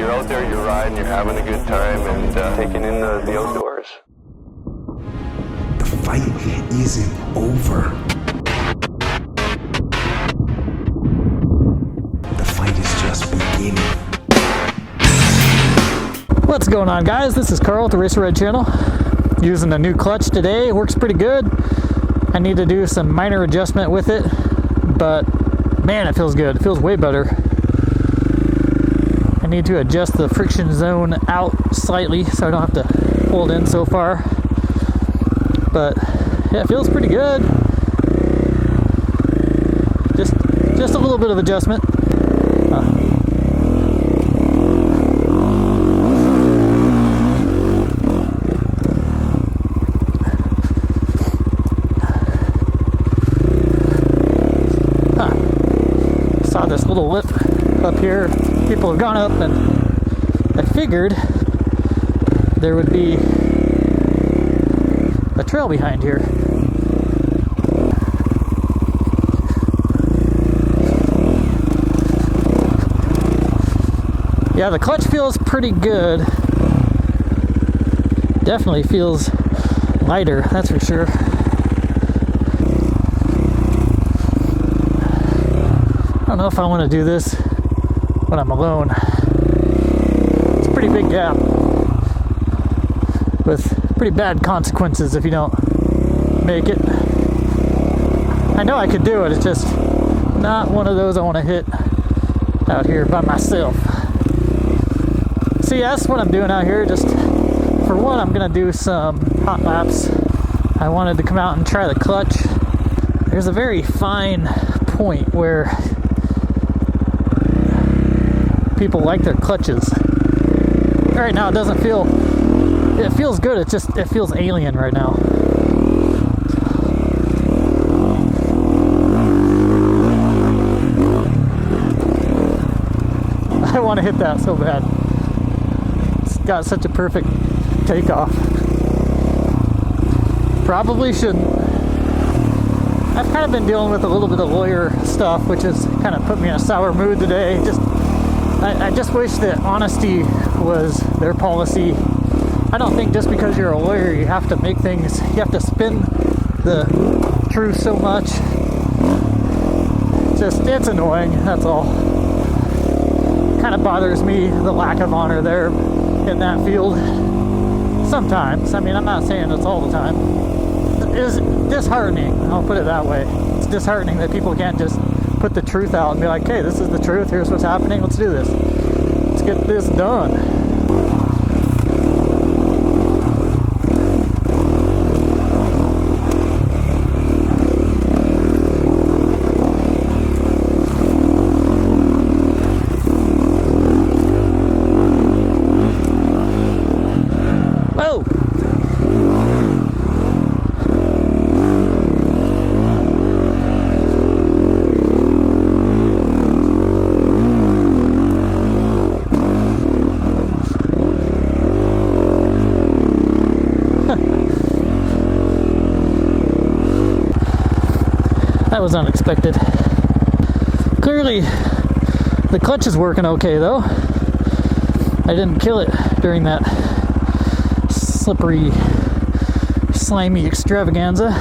you're out there, you're riding, you're having a good time, and taking in the outdoors. The fight isn't over. The fight is just beginning. What's going on, guys? This is Carl at the RacerRed channel. Using a new clutch today. It works pretty good. I need to do some minor adjustment with it, but man, it feels good. It feels way better. I need to adjust the friction zone out slightly so I don't have to pull it in so far. But yeah, it feels pretty good. Just a little bit of adjustment. Saw this little lip up here. People have gone up, and I figured there would be a trail behind here. Yeah, the clutch feels pretty good. Definitely feels lighter, that's for sure. I don't know if I want to do this when I'm alone. It's a pretty big gap with pretty bad consequences if you don't make it. I know I could do it, it's just not one of those I want to hit out here by myself. See, that's what I'm doing out here. Just for one, I'm gonna do some hot laps. I wanted to come out and try the clutch. There's a very fine point where people like their clutches. Right now it doesn't feel, it feels good, it feels alien right now. I want to hit that so bad. It's got such a perfect takeoff. Probably shouldn't. I've kind of been dealing with a little bit of lawyer stuff, which has kind of put me in a sour mood today. I just wish that honesty was their policy. I don't think just because you're a lawyer you have to make things, you have to spin the truth so much. It's annoying, that's all. Kind of bothers me, the lack of honor there in that field. Sometimes, I mean, I'm not saying it's all the time. It is disheartening, I'll put it that way. It's disheartening that people can't just put the truth out and be like, hey, this is the truth, here's what's happening, let's do this. Let's get this done. Whoa! That was unexpected. Clearly, the clutch is working okay though. I didn't kill it during that slippery, slimy extravaganza.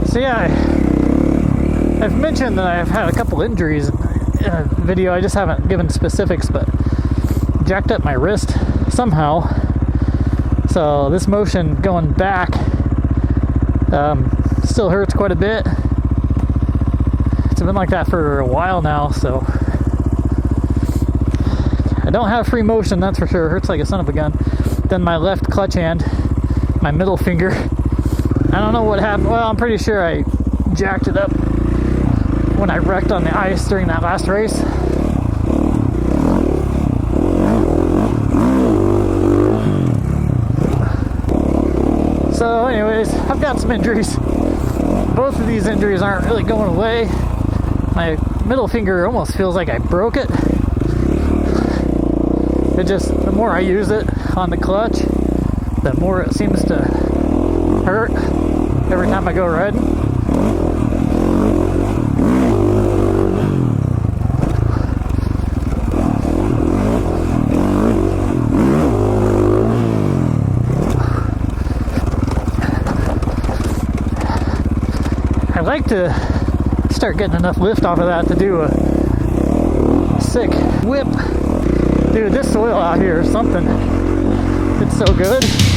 So yeah, I've mentioned that I've had a couple injuries in a video. I just haven't given specifics, but jacked up my wrist somehow. So this motion going back still hurts quite a bit. It's been like that for a while now, so I don't have free motion, that's for sure. It hurts like a son of a gun. Then my left clutch hand, my middle finger, I don't know what happened. Well, I'm pretty sure I jacked it up when I wrecked on the ice during that last race. So anyways, I've got some injuries. Both of these injuries aren't really going away. My middle finger almost feels like I broke it. It just, the more I use it on the clutch, the more it seems to hurt every time I go riding. I like to start getting enough lift off of that to do a sick whip. Dude, this soil out here is something. It's so good.